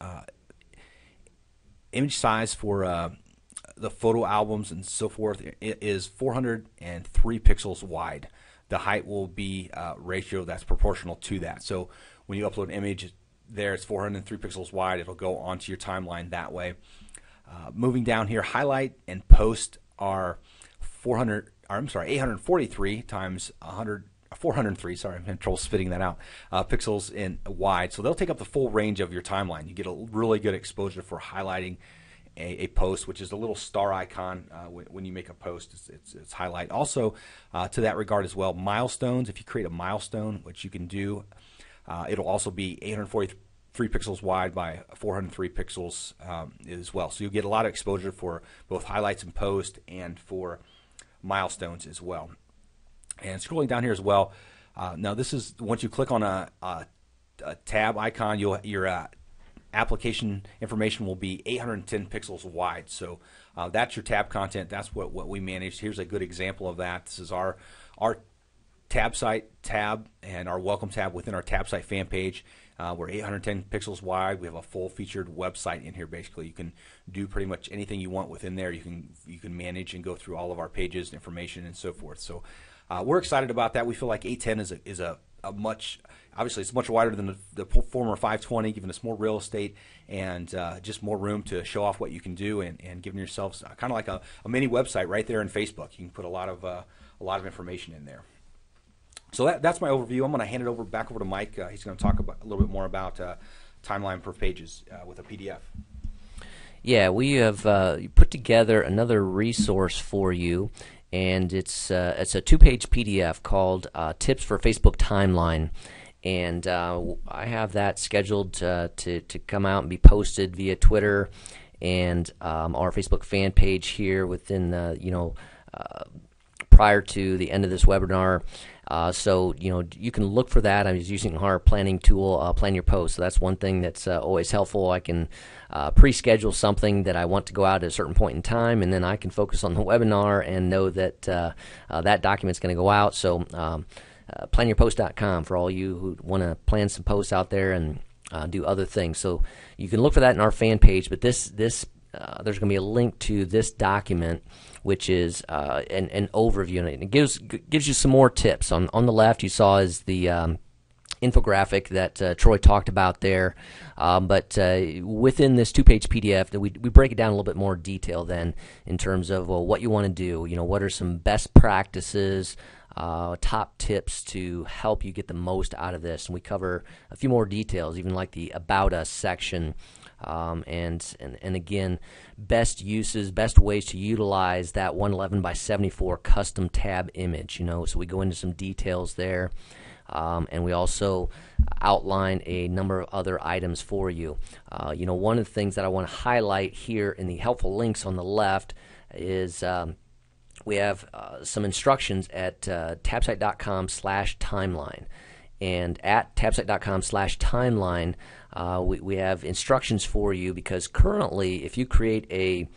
image size for the photo albums and so forth is 403 pixels wide. The height will be a ratio that's proportional to that. So when you upload an image there, it's 403 pixels wide. It'll go onto your timeline that way. Moving down here, highlight and post are 843 times 403. Sorry, I'm having trouble spitting that out. Pixels in wide, so they'll take up the full range of your timeline. You get a really good exposure for highlighting a post, which is a little star icon when you make a post. It's highlight. Also, to that regard as well, milestones. If you create a milestone, which you can do, it'll also be 843 pixels wide by 403 pixels as well. So you'll get a lot of exposure for both highlights and post and for milestones as well. And scrolling down here as well, now this is once you click on a tab icon, your application information will be 810 pixels wide. So that's your tab content. That's what we manage. Here's a good example of that. This is our TabSite tab and our welcome tab within our TabSite fan page. We're 810 pixels wide. We have a full featured website in here. Basically, you can do pretty much anything you want within there. You can manage and go through all of our pages, information, and so forth. So we're excited about that. We feel like 810 is a a much obviously it's much wider than the former 520, giving us more real estate and just more room to show off what you can do, and giving yourselves kind of like a mini website right there in Facebook. You can put a lot of information in there. So that's my overview. I'm going to hand it back over to Mike. He's going to talk a little bit more about timeline per pages with a PDF. Yeah, we have put together another resource for you, and it's a 2-page PDF called Tips for Facebook Timeline. And I have that scheduled to come out and be posted via Twitter and our Facebook fan page here within prior to the end of this webinar. So you can look for that. I was using our planning tool, Plan Your Post. So that's one thing that's always helpful. I can pre-schedule something that I want to go out at a certain point in time, and then I can focus on the webinar and know that that document's going to go out. So planyourpost.com for all you who want to plan some posts out there and do other things. So you can look for that in our fan page, but this there's going to be a link to this document, which is an overview, and it gives you some more tips. On the left, you saw is the infographic that Troy talked about there, but within this 2-page PDF, we break it down a little bit more detail then in terms of what you want to do. What are some best practices, top tips to help you get the most out of this, and we cover a few more details, even like the About Us section. And again, best uses, best ways to utilize that 111 by 74 custom tab image. So we go into some details there, and we also outline a number of other items for you. One of the things that I want to highlight here in the helpful links on the left is we have some instructions at tabsite.com/timeline. And at tabsite.com/timeline, we have instructions for you, because currently if you create a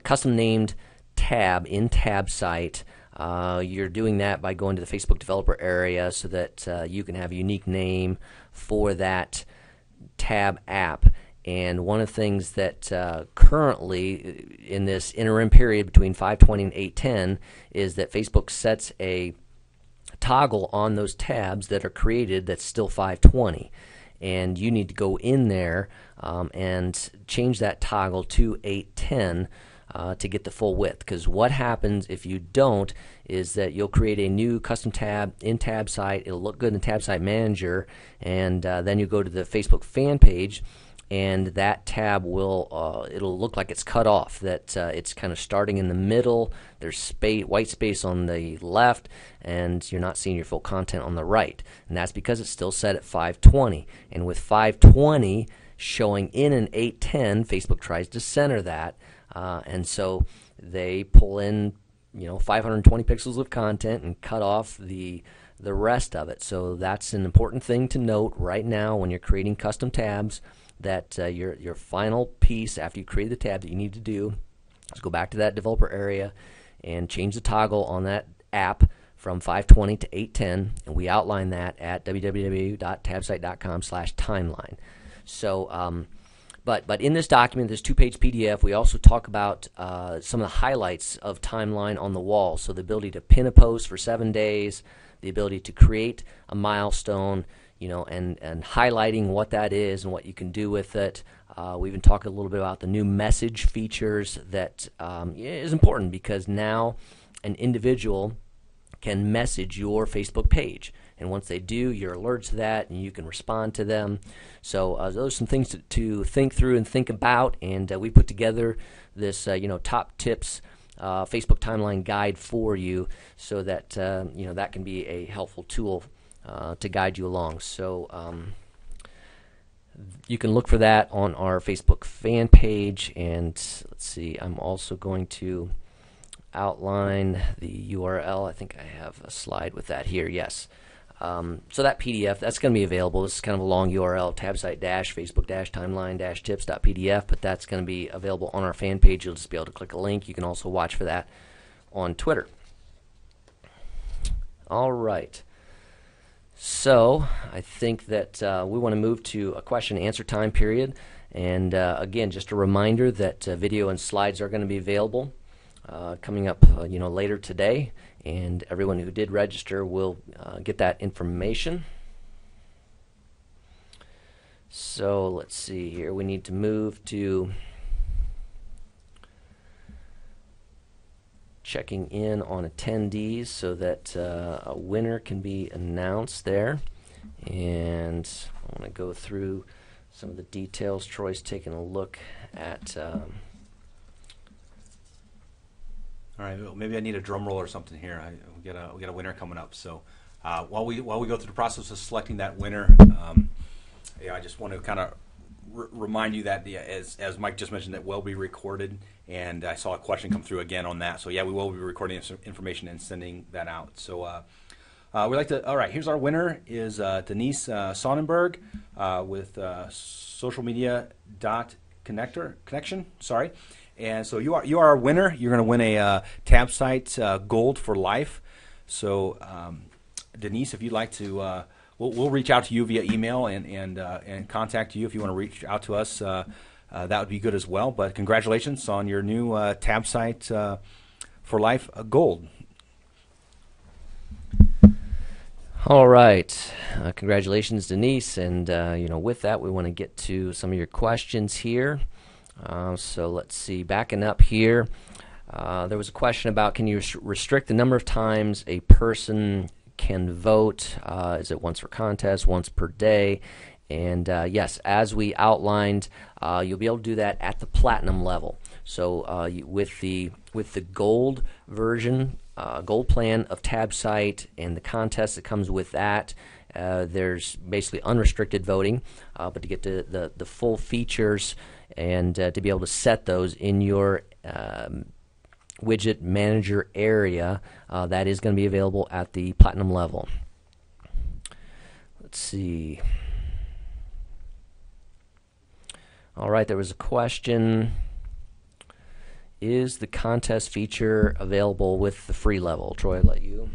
custom named tab in TabSite, you're doing that by going to the Facebook developer area so that you can have a unique name for that tab app. And one of the things that currently in this interim period between 520 and 810 is that Facebook sets a toggle on those tabs that are created that's still 520, and you need to go in there and change that toggle to 810 to get the full width, because what happens if you don't is that you'll create a new custom tab in TabSite. It'll look good in the TabSite Manager, and then you go to the Facebook fan page, and that tab will it'll look like it's cut off, that it's kind of starting in the middle. There's white space on the left, and you're not seeing your full content on the right, and that's because it's still set at 520. And with 520 showing in an 810, Facebook tries to center that, and so they pull in 520 pixels of content and cut off the rest of it. So that's an important thing to note right now when you're creating custom tabs, that your final piece after you create the tab that you need to do is go back to that developer area and change the toggle on that app from 520 to 810, and we outline that at www.tabsite.com/timeline. So, but in this document, this 2-page PDF, we also talk about some of the highlights of timeline on the wall. So the ability to pin a post for 7 days, the ability to create a milestone, and highlighting what that is and what you can do with it. We even talk a little bit about the new message features that is important, because now an individual can message your Facebook page, and once they do, you're alerted to that and you can respond to them. So those are some things to think through and think about, and we put together this top tips Facebook timeline guide for you, so that that can be a helpful tool to guide you along. So you can look for that on our Facebook fan page, and let's see, I'm also going to outline the URL. I think I have a slide with that here. Yes. So that PDF, that's going to be available. This is kind of a long URL, tabsite-facebook-timeline-tips.pdf, but that's going to be available on our fan page. You'll just be able to click a link. You can also watch for that on Twitter. All right. So I think that we want to move to a question and answer time period. And again, just a reminder that video and slides are going to be available coming up later today. and everyone who did register will get that information. So let's see here. We need to move to checking in on attendees so that a winner can be announced there. And I want to go through some of the details. Troy's taking a look at. All right, well, maybe I need a drum roll or something here. We got a winner coming up. So while we go through the process of selecting that winner, I just want to kind of remind you that as Mike just mentioned, that will be recorded. And I saw a question come through again on that. So yeah, we will be recording some information and sending that out. So we'd like to. All right, here's our winner is Denise Sonnenberg with social media connection. Sorry. And so you are our winner. You're going to win a TabSite Gold for Life. So Denise, if you'd like to, we'll reach out to you via email and contact you if you want to reach out to us. That would be good as well. But congratulations on your new TabSite for Life Gold. All right. Congratulations, Denise. And with that, we want to get to some of your questions here. So let's see. Backing up here, there was a question about can you restrict the number of times a person can vote? Is it once per contest, once per day? And yes, as we outlined, you'll be able to do that at the platinum level. So with the gold version, gold plan of TabSite and the contest that comes with that, there's basically unrestricted voting. But to get to the full features and to be able to set those in your widget manager area, that is going to be available at the platinum level. Let's see. All right, there was a question. Is the contest feature available with the free level? Troy, I'll let you.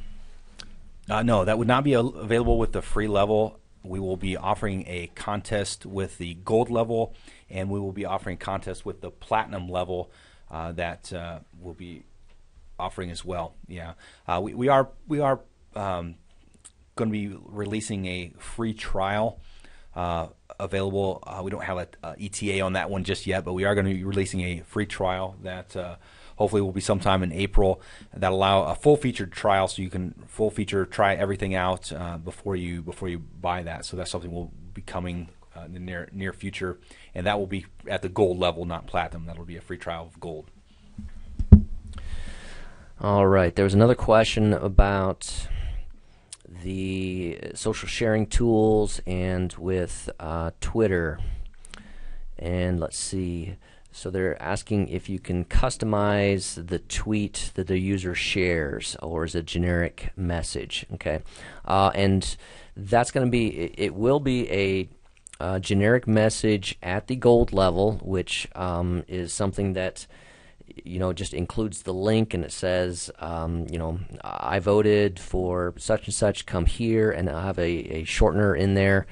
No, that would not be available with the free level. We will be offering a contest with the gold level, and we will be offering contests with the platinum level that we'll be offering as well. Yeah, we are going to be releasing a free trial available. We don't have an ETA on that one just yet, but we are going to be releasing a free trial that hopefully will be sometime in April that allow a full featured trial, so you can full feature try everything out before you buy that. So that's something will be coming in the near future, and that will be at the gold level, not platinum. That'll be a free trial of gold. All right. There was another question about the social sharing tools and with Twitter. And let's see. So they're asking if you can customize the tweet that the user shares, or is it a generic message? Okay. And that's going to be, it will be a generic message at the gold level, which is something that just includes the link, and it says, I voted for such and such, come here, and I'll have a shortener in there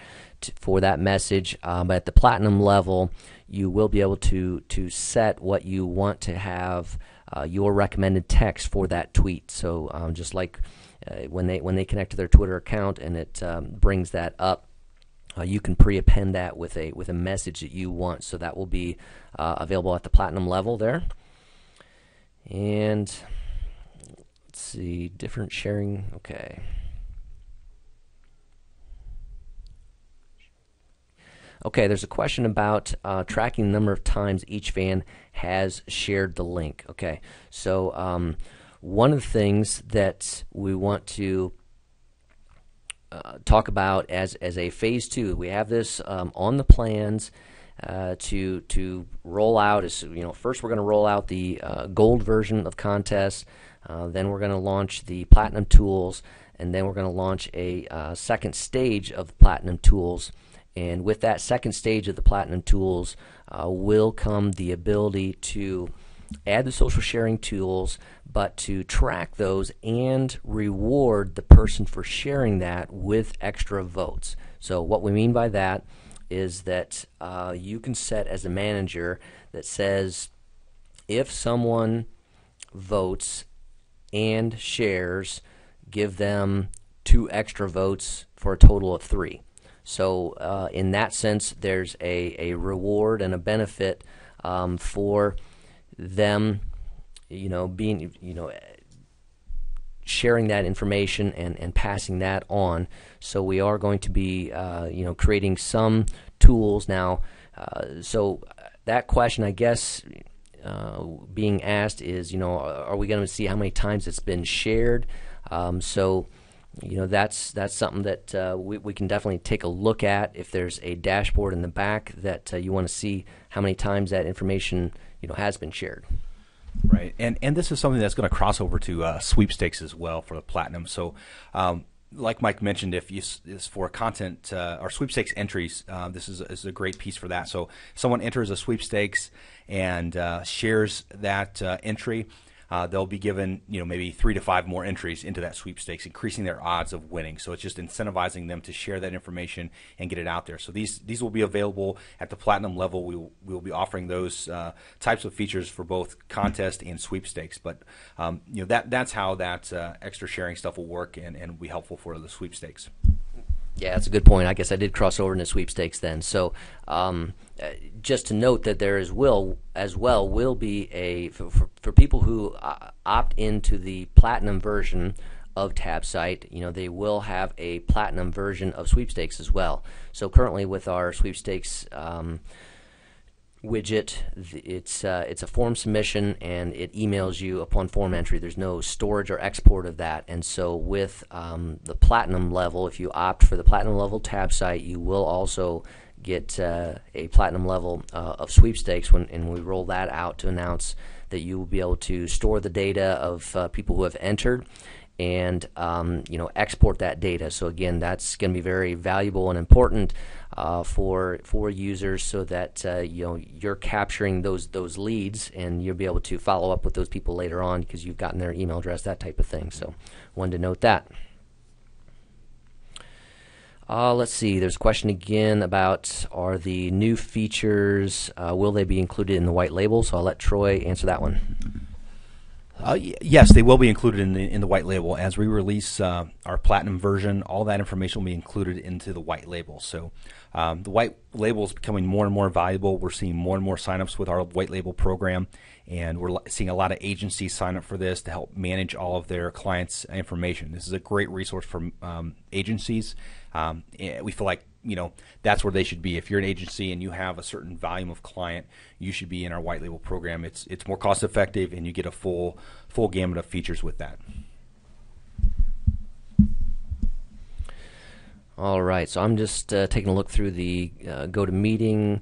for that message. But at the platinum level, you will be able to set what you want to have your recommended text for that tweet. So just like when they connect to their Twitter account and it brings that up, you can pre-append that with a message that you want. So that will be available at the platinum level there. And let's see, different sharing. Okay. Okay, there's a question about tracking the number of times each fan has shared the link. Okay, so one of the things that we want to talk about as a phase 2, we have this on the plans to roll out. First we're going to roll out the gold version of contest, then we're going to launch the platinum tools, and then we're going to launch a second stage of the platinum tools. And with that second stage of the platinum tools will come the ability to add the social sharing tools, but to track those and reward the person for sharing that with extra votes. So what we mean by that is that you can set as a manager that says if someone votes and shares give them 2 extra votes for a total of 3. So in that sense, there's a reward and a benefit for them, being, sharing that information and passing that on. So we are going to be, creating some tools now. So that question, I guess, being asked is, are we going to see how many times it's been shared? That's something that we can definitely take a look at. If there's a dashboard in the back that you want to see how many times that information has been shared. Right, and this is something that's going to cross over to sweepstakes as well for the Platinum. So, like Mike mentioned, if is for content or sweepstakes entries, this is a great piece for that. So, someone enters a sweepstakes and shares that entry. They'll be given, maybe 3 to 5 more entries into that sweepstakes, increasing their odds of winning. So it's just incentivizing them to share that information and get it out there. So these will be available at the Platinum level. We will be offering those types of features for both contest and sweepstakes. But that's how that extra sharing stuff will work and will be helpful for the sweepstakes. Yeah, that's a good point. I guess I did cross over into sweepstakes then. So just to note that there will be for people who opt into the Platinum version of TabSite, they will have a Platinum version of sweepstakes as well. So currently with our sweepstakes widget, it's a form submission and it emails you upon form entry. There's no storage or export of that. And so with the Platinum level, if you opt for the Platinum level TabSite, you will also get a Platinum level of sweepstakes when we roll that out to announce that you will be able to store the data of people who have entered and export that data. So again, that's going to be very valuable and important for users, so that you're capturing those leads and you'll be able to follow up with those people later on because you've gotten their email address, that type of thing. So wanted to note that. Let's see, there's a question again about, are the new features, will they be included in the white label? So I'll let Troy answer that one. Yes, they will be included in the white label. As we release our Platinum version, all that information will be included into the white label. So the white label is becoming more and more valuable. We're seeing more and more signups with our white label program, and we're seeing a lot of agencies sign up for this to help manage all of their clients' information. This is a great resource for agencies. We feel like that's where they should be. If you're an agency and you have a certain volume of client, you should be in our white label program. It's more cost effective, and you get a full gamut of features with that. All right, so I'm just taking a look through the GoToMeeting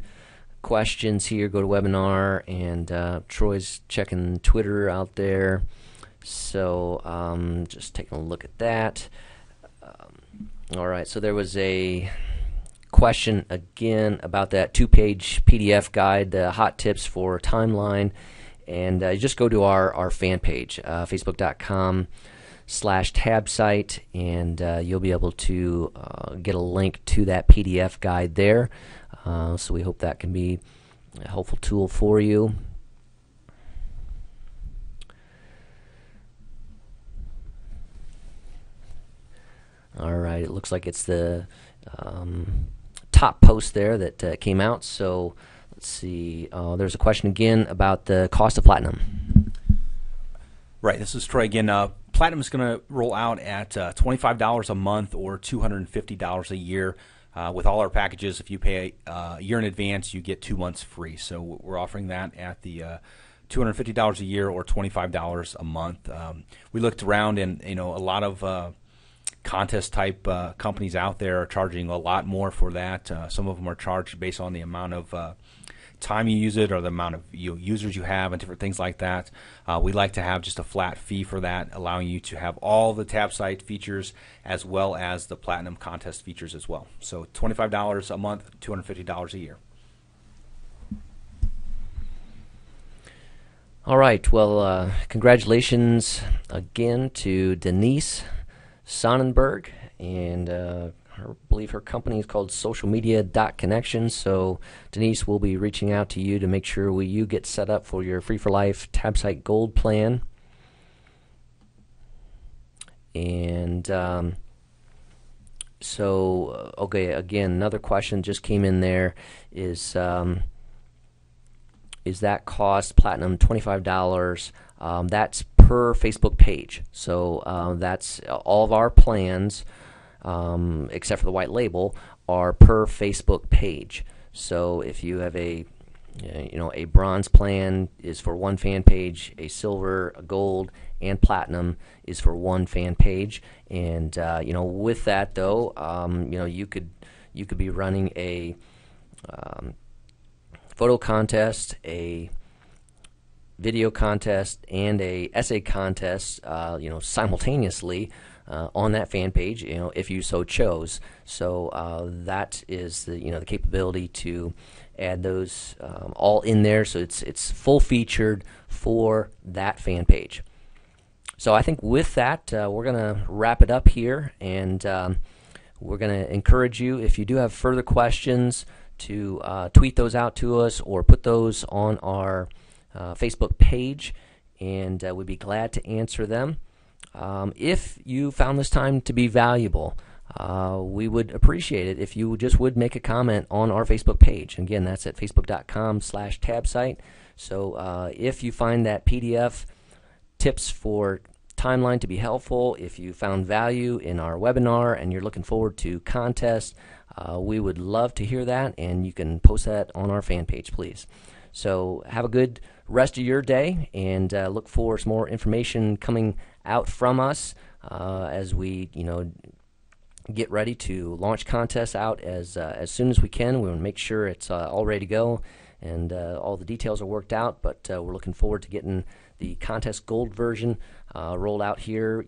questions here, GoToWebinar, and Troy's checking Twitter out there. So just taking a look at that. All right, so there was a question again about that 2-page PDF guide, hot tips for timeline, and just go to our fan page, facebook.com/TabSite, and you'll be able to get a link to that PDF guide there. So we hope that can be a helpful tool for you. All right, it looks like it's the top post there that came out. So let's see. There's a question again about the cost of Platinum. Right, this is Troy again. Platinum is going to roll out at $25 a month or $250 a year. With all our packages, if you pay a year in advance, you get 2 months free. So we're offering that at the $250 a year or $25 a month. We looked around, and a lot of contest type companies out there are charging a lot more for that. Some of them are charged based on the amount of time you use it or the amount of users you have and different things like that. We like to have just a flat fee for that, allowing you to have all the TabSite features as well as the Platinum contest features as well. So $25 a month, $250 a year. All right, well, congratulations again to Denise Sonnenberg, and I believe her company is called socialmedia.connection. So Denise will be reaching out to you to make sure you get set up for your Free for Life TabSite Gold plan. And okay, again, another question just came in there is that cost Platinum $25? That's per Facebook page. So that's all of our plans, except for the white label, are per Facebook page. So if you have a bronze plan is for one fan page, a silver, a gold, and platinum is for one fan page. And with that though, you could be running a photo contest, a video contest, and a essay contest, simultaneously on that fan page, if you so chose. So that is the capability to add those all in there, so it's full featured for that fan page. So I think with that, we're going to wrap it up here, and we're going to encourage you, if you do have further questions, to tweet those out to us or put those on our Facebook page, and we'd be glad to answer them. If you found this time to be valuable, we would appreciate it if you just would make a comment on our Facebook page. Again, that's at facebook.com/TabSite. So if you find that PDF tips for timeline to be helpful, if you found value in our webinar and you're looking forward to contests, we would love to hear that, and you can post that on our fan page, please. So have a good rest of your day, and look for some more information coming out from us as we get ready to launch contests out as soon as we can. We want to make sure it's all ready to go and all the details are worked out, but we're looking forward to getting the contest gold version rolled out here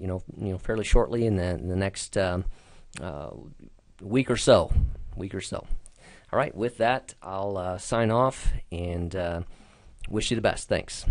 fairly shortly in the next week or so. All right, with that, I'll sign off and wish you the best. Thanks.